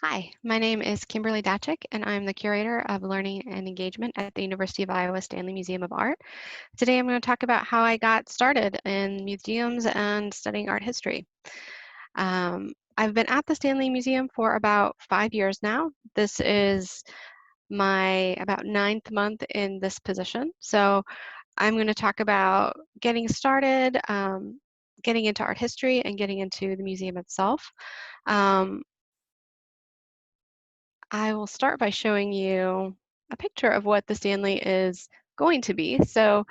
Hi, my name is Kimberly Datchuk, and I'm the Curator of Learning and Engagement at the University of Iowa Stanley Museum of Art. Today I'm going to talk about how I got started in museums and studying art history. I've been at the Stanley Museum for about 5 years now. This is my about ninth month in this position. So I'm going to talk about getting started, getting into art history, and getting into the museum itself. I will start by showing you a picture of what the Stanley is going to be. So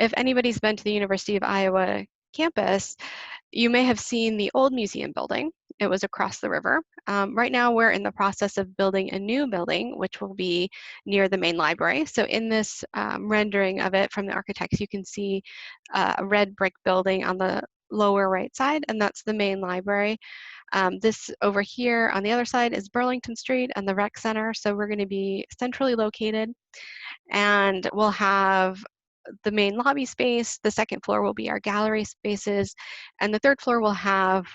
if anybody's been to the University of Iowa campus, you may have seen the old museum building. It was across the river. Right now we're in the process of building a new building, which will be near the main library. So in this rendering of it from the architects, you can see a red brick building on the lower right side, and that's the main library. This over here on the other side is Burlington Street and the Rec Center. So we're going to be centrally located, and we'll have the main lobby space. The second floor will be our gallery spaces, and the third floor will have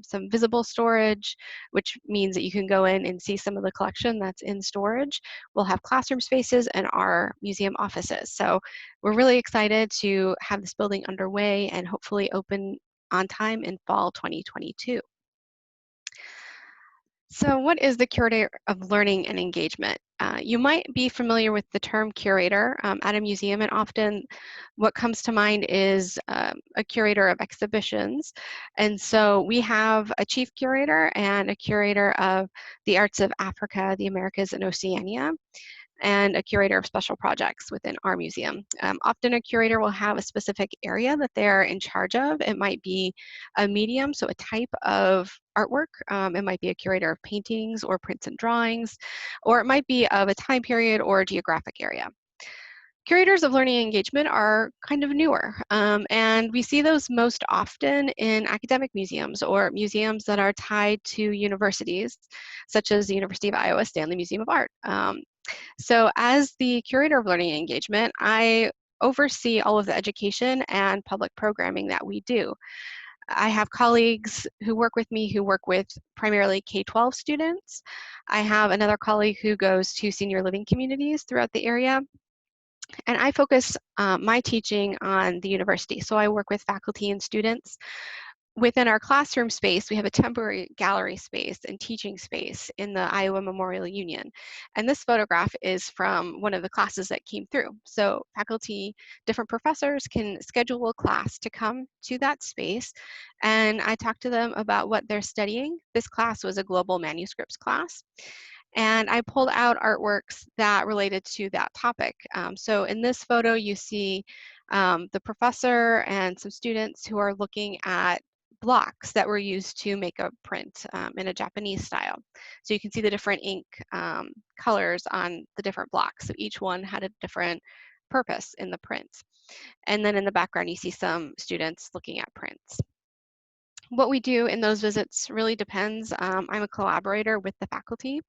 some visible storage, which means that you can go in and see some of the collection that's in storage. We'll have classroom spaces and our museum offices. So we're really excited to have this building underway and hopefully open on time in fall 2022. So what is the Curator of Learning and Engagement? You might be familiar with the term curator at a museum, and often what comes to mind is a curator of exhibitions. And so we have a chief curator and a curator of the arts of Africa, the Americas, and Oceania, and a curator of special projects within our museum. Often a curator will have a specific area that they're in charge of. It might be a medium, so a type of artwork. It might be a curator of paintings or prints and drawings, or it might be of a time period or a geographic area. Curators of learning engagement are kind of newer, and we see those most often in academic museums or museums that are tied to universities, such as the University of Iowa Stanley Museum of Art. So as the Curator of Learning Engagement, I oversee all of the education and public programming that we do. I have colleagues who work with me who work with primarily K-12 students. I have another colleague who goes to senior living communities throughout the area. And I focus my teaching on the university. So I work with faculty and students. Within our classroom space, we have a temporary gallery space and teaching space in the Iowa Memorial Union. And this photograph is from one of the classes that came through. So faculty, different professors can schedule a class to come to that space. And I talk to them about what they're studying. This class was a global manuscripts class. And I pulled out artworks that related to that topic. So in this photo, you see the professor and some students who are looking at blocks that were used to make a print in a Japanese style. So you can see the different ink colors on the different blocks. So each one had a different purpose in the prints. And then in the background, you see some students looking at prints. What we do in those visits really depends. I'm a collaborator with the faculty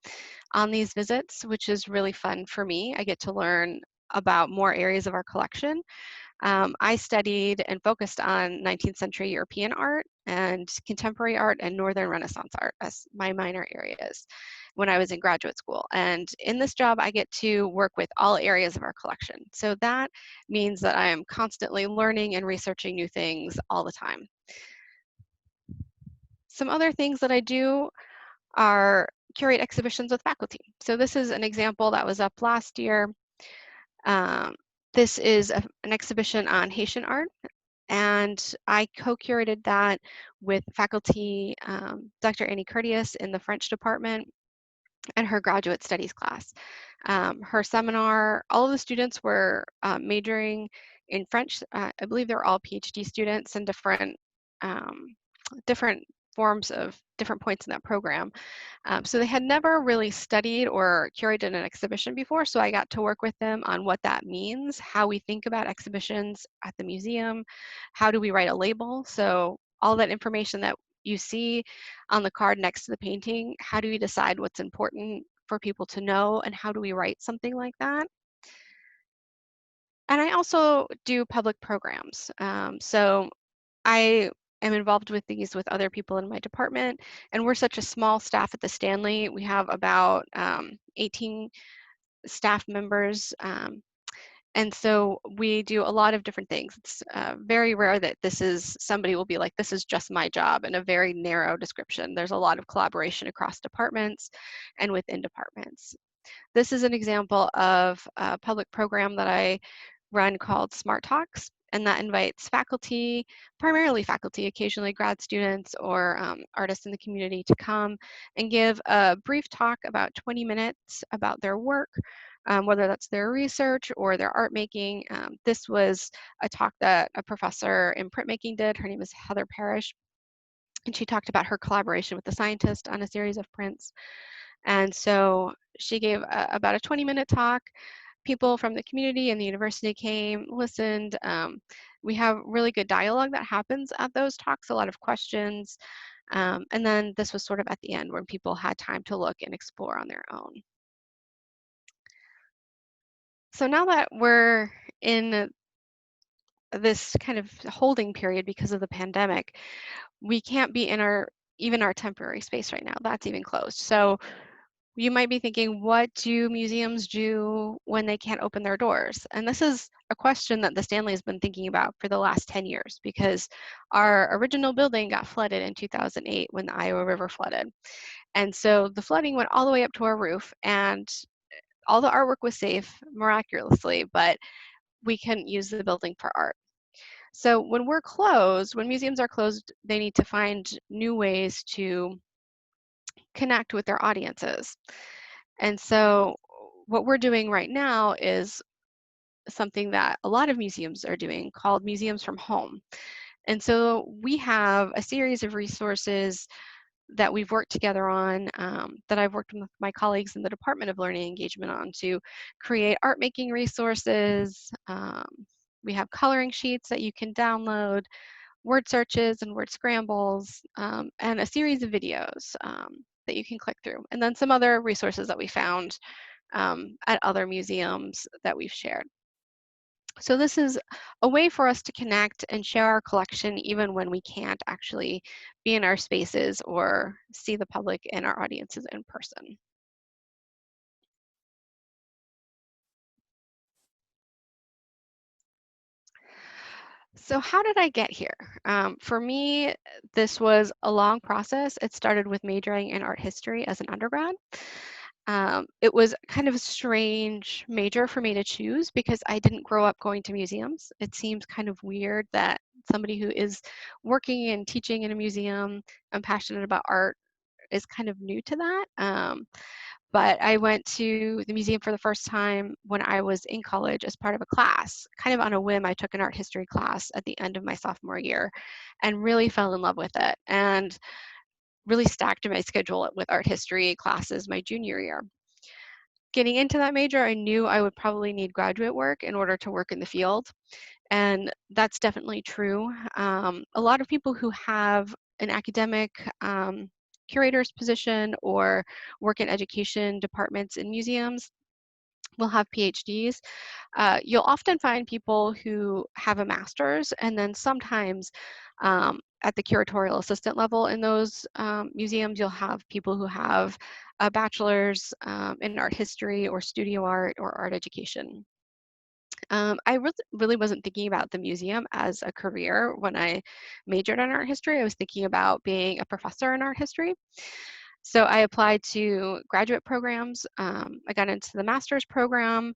on these visits, which is really fun for me. I get to learn about more areas of our collection. I studied and focused on 19th century European art and contemporary art and Northern Renaissance art as my minor areas when I was in graduate school. And in this job, I get to work with all areas of our collection. So that means that I am constantly learning and researching new things all the time. Some other things that I do are curate exhibitions with faculty. So this is an example that was up last year. This is an exhibition on Haitian art, and I co-curated that with faculty, Dr. Annie Curtius in the French department and her graduate studies class. Her seminar, all of the students were majoring in French. I believe they're all PhD students and different forms of different points in that program. So they had never really studied or curated an exhibition before, so I got to work with them on what that means, how we think about exhibitions at the museum, how do we write a label. So all that information that you see on the card next to the painting, how do we decide what's important for people to know, and how do we write something like that? And I also do public programs. So I am involved with these with other people in my department, and we're such a small staff at the Stanley. We have about 18 staff members, and so we do a lot of different things. It's very rare that somebody will be like, this is just my job in a very narrow description. There's a lot of collaboration across departments and within departments. This is an example of a public program that I run called Smart Talks, and that invites faculty, primarily faculty, occasionally grad students or artists in the community to come and give a brief talk about 20 minutes about their work, whether that's their research or their art making. This was a talk that a professor in printmaking did. Her name is Heather Parrish, and she talked about her collaboration with the scientist on a series of prints. And so she gave about a 20-minute talk. People from the community and the university came, listened. We have really good dialogue that happens at those talks, a lot of questions. And then this was sort of at the end when people had time to look and explore on their own. So now that we're in this kind of holding period because of the pandemic, we can't be in even our temporary space right now. That's even closed. So you might be thinking, what do museums do when they can't open their doors? And this is a question that the Stanley has been thinking about for the last 10 years, because our original building got flooded in 2008 when the Iowa River flooded. And so the flooding went all the way up to our roof, and all the artwork was safe miraculously, but we couldn't use the building for art. So when we're closed, when museums are closed, they need to find new ways to connect with their audiences. And so what we're doing right now is something that a lot of museums are doing called Museums from Home. And so we have a series of resources that we've worked together on, that I've worked with my colleagues in the Department of Learning Engagement on, to create art making resources. We have coloring sheets that you can download, word searches and word scrambles, and a series of videos that you can click through. And then some other resources that we found at other museums that we've shared. So this is a way for us to connect and share our collection even when we can't actually be in our spaces or see the public and our audiences in person. So how did I get here? For me, this was a long process. It started with majoring in art history as an undergrad. It was kind of a strange major for me to choose because I didn't grow up going to museums. It seems kind of weird that somebody who is working and teaching in a museum and passionate about art is kind of new to that. But I went to the museum for the first time when I was in college as part of a class. Kind of on a whim, I took an art history class at the end of my sophomore year and really fell in love with it, and really stacked my schedule with art history classes my junior year. Getting into that major, I knew I would probably need graduate work in order to work in the field, and that's definitely true. A lot of people who have an academic curator's position or work in education departments in museums will have PhDs. You'll often find people who have a master's, and then sometimes at the curatorial assistant level in those museums, you'll have people who have a bachelor's in art history or studio art or art education. I really wasn't thinking about the museum as a career when I majored in art history. I was thinking about being a professor in art history. So I applied to graduate programs. I got into the master's program.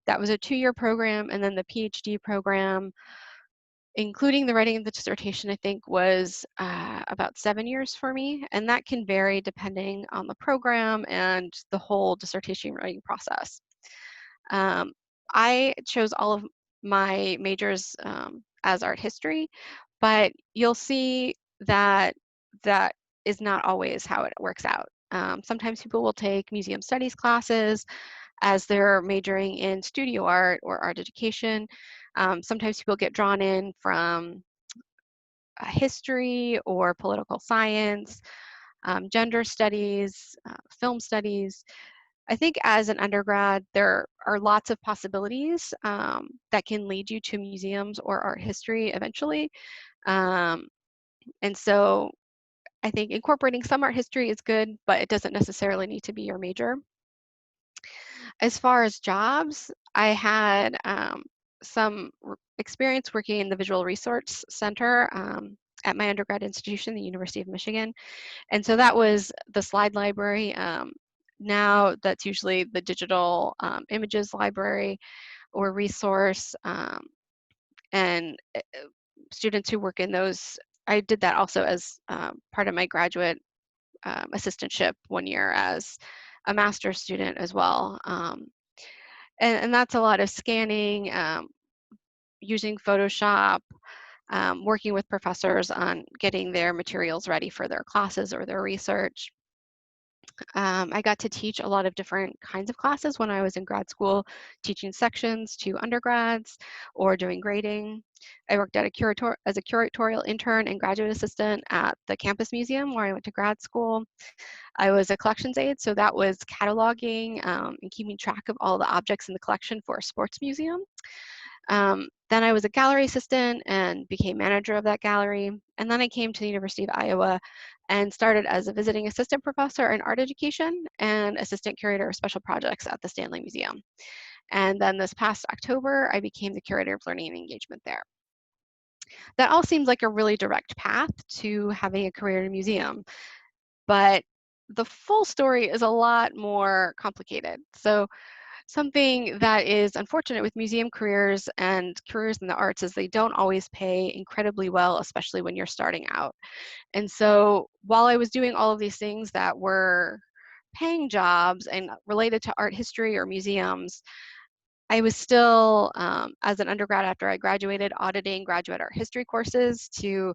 That was a 2-year program, and then the PhD program, including the writing of the dissertation, I think was about 7 years for me, and that can vary depending on the program and the whole dissertation writing process. Um, I chose all of my majors as art history, but you'll see that that is not always how it works out. Sometimes people will take museum studies classes as they're majoring in studio art or art education. Sometimes people get drawn in from history or political science, gender studies, film studies. I think as an undergrad, there are lots of possibilities that can lead you to museums or art history eventually. Um, And so I think incorporating some art history is good, but it doesn't necessarily need to be your major. As far as jobs, I had some experience working in the Visual Resource Center at my undergrad institution, the University of Michigan. And so that was the slide library. Now that's usually the digital images library or resource. And students who work in those, I did that also as part of my graduate assistantship 1 year as a master's student as well. And that's a lot of scanning, using Photoshop, working with professors on getting their materials ready for their classes or their research. I got to teach a lot of different kinds of classes when I was in grad school, teaching sections to undergrads or doing grading. I worked at as a curatorial intern and graduate assistant at the campus museum where I went to grad school. I was a collections aide, so that was cataloging and keeping track of all the objects in the collection for a sports museum. Then I was a gallery assistant and became manager of that gallery. And then I came to the University of Iowa and started as a visiting assistant professor in art education and assistant curator of special projects at the Stanley Museum. And then this past October, I became the curator of learning and engagement there. That all seems like a really direct path to having a career in a museum, but the full story is a lot more complicated. So something that is unfortunate with museum careers and careers in the arts is they don't always pay incredibly well, especially when you're starting out. And so while I was doing all of these things that were paying jobs and related to art history or museums, I was still, as an undergrad after I graduated, auditing graduate art history courses to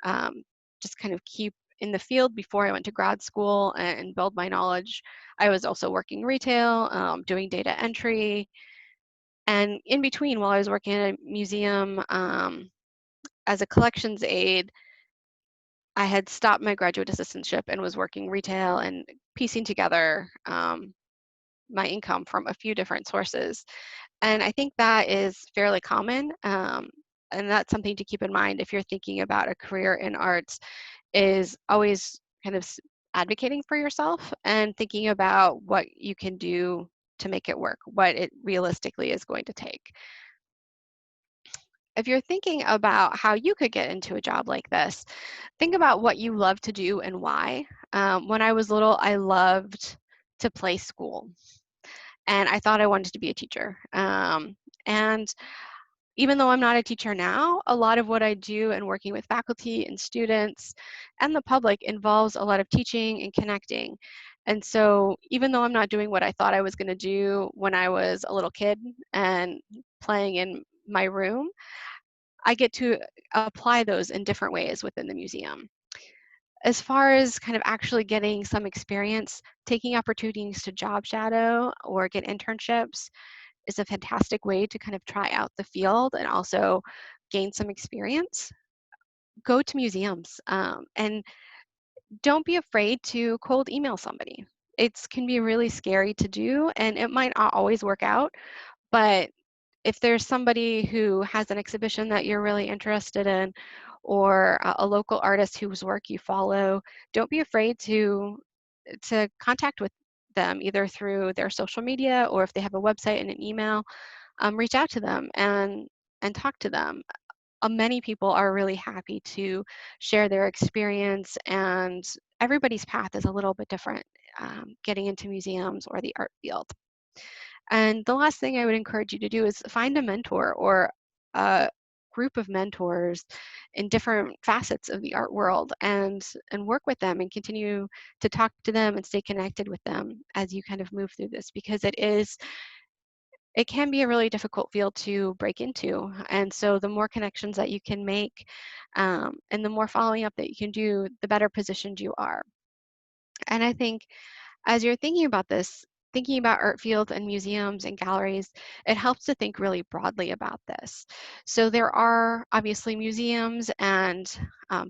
um, just kind of keep in the field before I went to grad school and build my knowledge. I was also working retail, doing data entry, and in between, while I was working at a museum as a collections aide, I had stopped my graduate assistantship and was working retail and piecing together my income from a few different sources. And I think that is fairly common. And that's something to keep in mind if you're thinking about a career in arts, is always kind of advocating for yourself and thinking about what you can do to make it work, what it realistically is going to take. If you're thinking about how you could get into a job like this, think about what you love to do and why. When I was little, I loved to play school, and I thought I wanted to be a teacher. And even though I'm not a teacher now, a lot of what I do and working with faculty and students and the public involves a lot of teaching and connecting. And so even though I'm not doing what I thought I was going to do when I was a little kid and playing in my room, I get to apply those in different ways within the museum. As far as kind of actually getting some experience, taking opportunities to job shadow or get internships is a fantastic way to kind of try out the field and also gain some experience. Go to museums and don't be afraid to cold email somebody. It can be really scary to do and it might not always work out, but if there's somebody who has an exhibition that you're really interested in or a local artist whose work you follow, don't be afraid to contact with them either through their social media or if they have a website and an email. Reach out to them and talk to them. Many people are really happy to share their experience, and everybody's path is a little bit different getting into museums or the art field. And the last thing I would encourage you to do is find a mentor or a group of mentors in different facets of the art world and work with them and continue to talk to them and stay connected with them as you kind of move through this, because it can be a really difficult field to break into. And so the more connections that you can make and the more following up that you can do, the better positioned you are. And I think as you're thinking about this, thinking about art fields and museums and galleries, it helps to think really broadly about this. So there are obviously museums and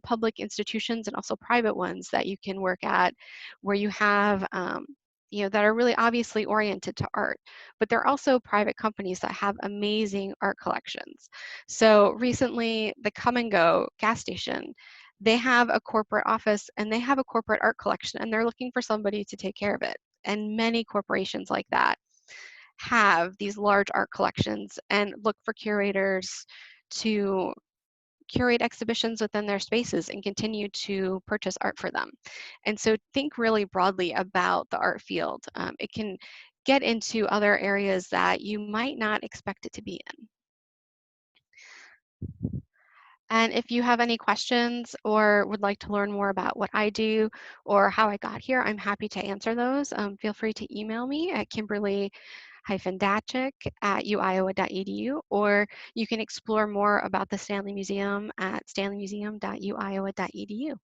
public institutions and also private ones that you can work at where you have that are really obviously oriented to art, but there are also private companies that have amazing art collections. So recently, the Come and Go gas station they have a corporate office and they have a corporate art collection and they're looking for somebody to take care of it. And many corporations like that have these large art collections and look for curators to curate exhibitions within their spaces and continue to purchase art for them. And so think really broadly about the art field. It can get into other areas that you might not expect it to be in. And if you have any questions or would like to learn more about what I do or how I got here, I'm happy to answer those. Feel free to email me at Kimberly-Datchuk@uiowa.edu, or you can explore more about the Stanley Museum at stanleymuseum.uiowa.edu.